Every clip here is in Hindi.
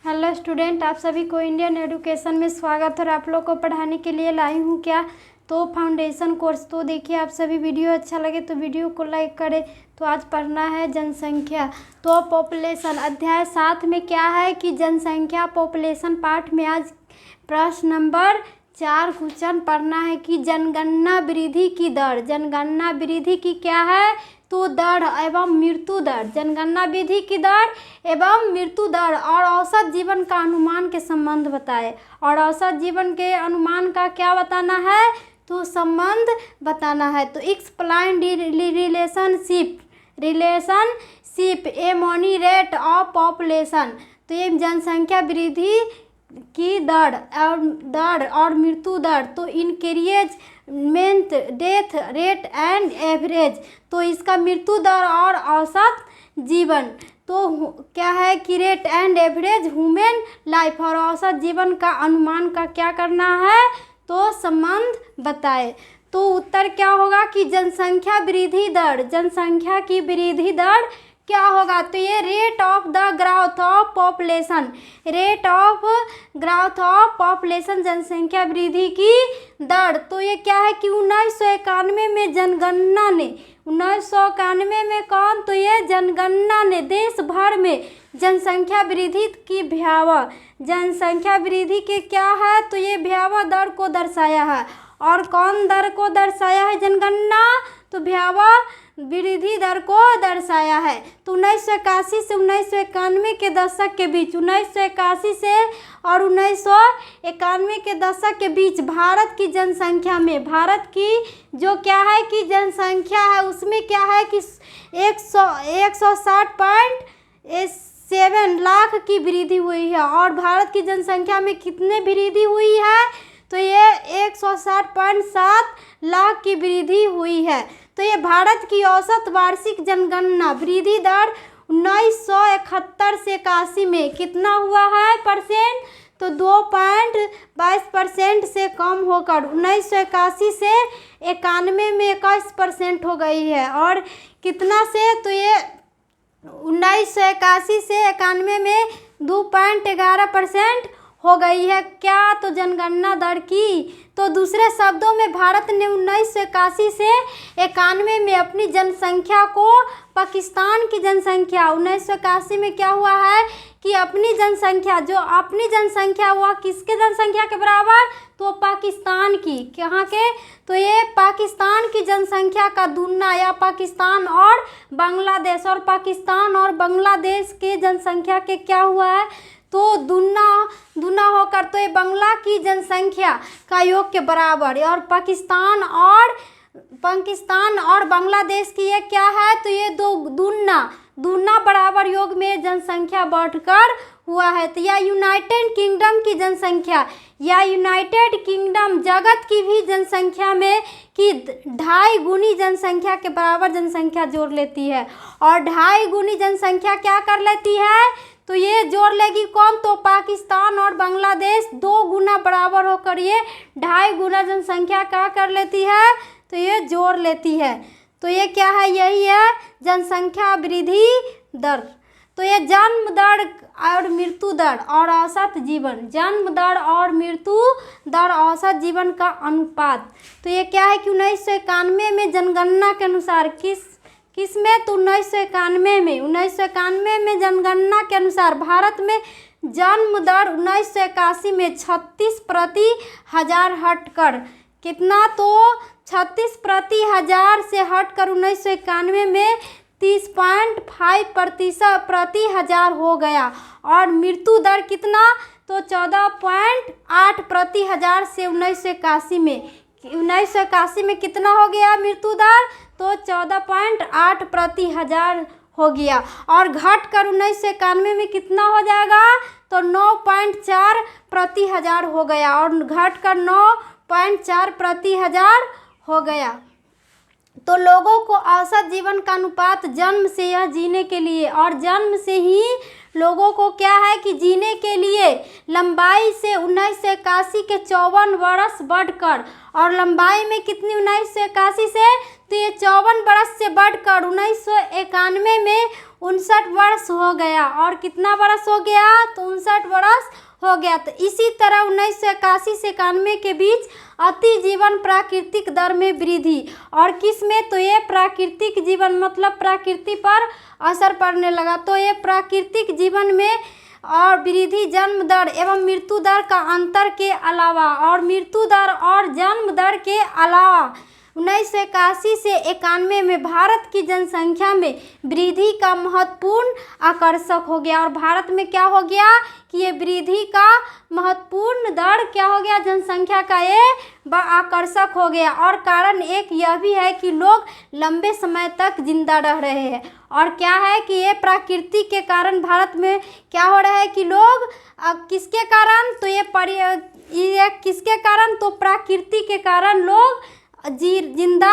हेलो स्टूडेंट, आप सभी को इंडियन एजुकेशन में स्वागत है। और आप लोग को पढ़ाने के लिए लाई हूँ क्या, तो फाउंडेशन कोर्स। तो देखिए, आप सभी वीडियो अच्छा लगे तो वीडियो को लाइक करें। तो आज पढ़ना है जनसंख्या। तो पॉपुलेशन अध्याय 7 में क्या है कि जनसंख्या पॉपुलेशन पार्ट में आज प्रश्न नंबर 4 क्वेश्चन पढ़ना है कि जनगणना वृद्धि की दर। जनगणना वृद्धि की क्या है, तो दर एवं मृत्यु दर। जनगणना वृद्धि की दर एवं मृत्यु दर और औसत जीवन का अनुमान के संबंध बताए। और औसत जीवन के अनुमान का क्या बताना है, तो संबंध बताना है। तो explain relationship among rate of population. तो ये जनसंख्या वृद्धि की दर और मृत्यु दर, तो increment death rate and average. तो इसका मृत्यु दर और औसत जीवन, तो क्या है कि rate and average human life और औसत जीवन का अनुमान का क्या करना है, तो संबंध बताए। तो उत्तर क्या होगा कि जनसंख्या वृद्धि दर। जनसंख्या की वृद्धि दर क्या होगा, तो ये rate of the growth of population. Rate of growth of population जनसंख्या वृद्धि की दर। तो ये क्या है कि 1991 में जनगणना ने 1991 में कौन, तो ये जनगणना ने देश भर में जनसंख्या वृद्धि की भयावह जनसंख्या वृद्धि के क्या है, तो ये भयावह दर को दर्शाया है। और कौन दर को दर्शाया है, जनगणना, तो भयावह वृद्धि दर को दर्शाया है। तो 1981 से 1991 के दशक के बीच 1981 से और 1991 के दशक के बीच भारत की जनसंख्या में, भारत की जो क्या है कि जनसंख्या है उसमें क्या है कि 160.7 लाख की वृद्धि हुई है। और भारत की जनसंख्या में कितने वृद्धि हुई है, तो ये 160.7 लाख की वृद्धि हुई है। तो ये भारत की औसत वार्षिक जनगणना वृद्धि दर 1971 से 81 में कितना हुआ है परसेंट, तो 2.22% से कम होकर 1981 से 91 में 21% हो गई है। और कितना से, तो ये 1981 से 91 में 2.11% हो गई है क्या, तो जनगणना दर की। तो दूसरे शब्दों में भारत ने 1981 से 91 में अपनी जनसंख्या को पाकिस्तान की जनसंख्या 1981 में क्या हुआ है कि अपनी जनसंख्या, जो अपनी जनसंख्या हुआ किसके जनसंख्या के बराबर, तो पाकिस्तान की। कहाँ के, तो ये पाकिस्तान की जनसंख्या का दुगना, या पाकिस्तान और बांग्लादेश और पाकिस्तान और बांग्लादेश के जनसंख्या के क्या हुआ है, तो दुना होकर, तो ये बांग्ला की जनसंख्या का योग के बराबर। और पाकिस्तान और बांग्लादेश की ये क्या है, तो ये दुना बराबर योग में जनसंख्या बढ़कर हुआ है। तो या यूनाइटेड किंगडम की जनसंख्या, या यूनाइटेड किंगडम जगत की भी जनसंख्या में कि 2.5 गुनी जनसंख्या के बराबर जनसंख्या जोड़ लेती है। और 2.5 गुनी जनसंख्या क्या कर लेती है, तो ये जोड़ लेगी कौन, तो पाकिस्तान और बांग्लादेश 2 गुना बराबर होकर ये 2.5 गुना जनसंख्या क्या कर लेती है, तो ये जोड़ लेती है। तो ये क्या है, यही है जनसंख्या वृद्धि दर। तो ये जन्म दर और मृत्यु दर और औसत जीवन, जन्म दर और मृत्यु दर औसत जीवन का अनुपात। तो ये क्या है कि 1991 में जनगणना के अनुसार किसमें, तो 1991 में जनगणना के अनुसार भारत में जन्म दर 1981 में 36 प्रति हजार हटकर कितना, तो 36 प्रति हजार से हटकर 1991 में 30.5% प्रति हजार हो गया। और मृत्यु दर कितना, तो 14.8 प्रति हजार से 1981 में कितना हो गया मृत्यु दर, तो 14.8 प्रति हजार हो गया। और घटकर 1991 में कितना हो जाएगा, तो 9.4 प्रति हजार हो गया। और घटकर 9.4 प्रति हजार हो गया। तो लोगों को औसत जीवन का अनुपात जन्म से यह जीने के लिए, और जन्म से ही लोगों को क्या है कि जीने के लिए लंबाई से 1981 के 54 वर्ष बढ़कर, और लंबाई में कितनी 1981 से, तो ये 54 वर्ष से बढ़कर 1991 में 59 वर्ष हो गया। और कितना वर्ष हो गया? तो 59 वर्ष हो गया। तो इसी तरह 1981 से 91 के बीच अति जीवन प्राकृतिक दर में वृद्धि। और किस में? तो ये प्राकृतिक जीवन मतलब प्रकृति पर असर पड़ने लगा। तो ये प्राकृतिक जीवन में और वृद्धि जन्म दर एवं मृत्यु दर का अंतर के अलावा, और मृत्यु दर और जन्म दर के अलावा 1981 से 91 में भारत की जनसंख्या में वृद्धि का महत्वपूर्ण आकर्षक हो गया। और भारत में क्या हो गया कि ये वृद्धि का महत्वपूर्ण दर क्या हो गया? जनसंख्या का ये आकर्षक हो गया। और कारण एक यह भी है कि लोग लंबे समय तक जिंदा रह रहे हैं। और क्या है कि ये प्रकृति के कारण भारत में क्या हो रहा है कि लोग किसके कारण? तो ये किसके कारण? तो प्रकृति के कारण लोग जिंदा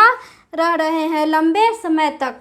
रह रहे हैं लंबे समय तक।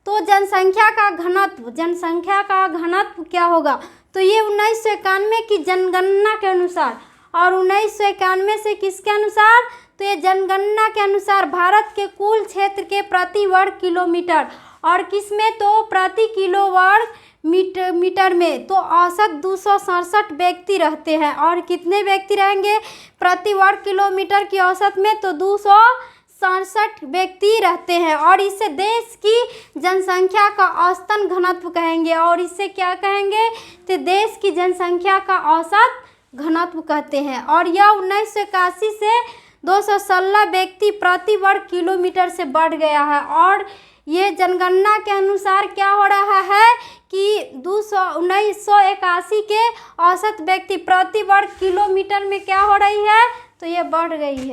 तो जनसंख्या का घनत्व क्या होगा? तो ये 1991 की जनगणना के अनुसार, और 1991 से किसके अनुसार? तो ये जनगणना के अनुसार भारत के कुल क्षेत्र के प्रति वर्ग किलोमीटर, और किस में? तो प्रति किलो वर्ग मीटर में तो औसत 267 व्यक्ति रहते हैं। और कितने व्यक्ति रहेंगे प्रति वर्ग किलोमीटर की औसत में? तो 267 व्यक्ति रहते हैं। और इसे देश की जनसंख्या का औसतन घनत्व कहेंगे। और इसे क्या कहेंगे? तो देश की जनसंख्या का औसत घनत्व कहते हैं। और यह 1981 से 216 व्यक्ति प्रति वर्ग किलोमीटर से बढ़ गया है। और ये जनगणना के अनुसार क्या हो रहा है कि 1981 के औसत व्यक्ति प्रति वर्ग किलोमीटर में क्या हो रही है? तो ये बढ़ गई है।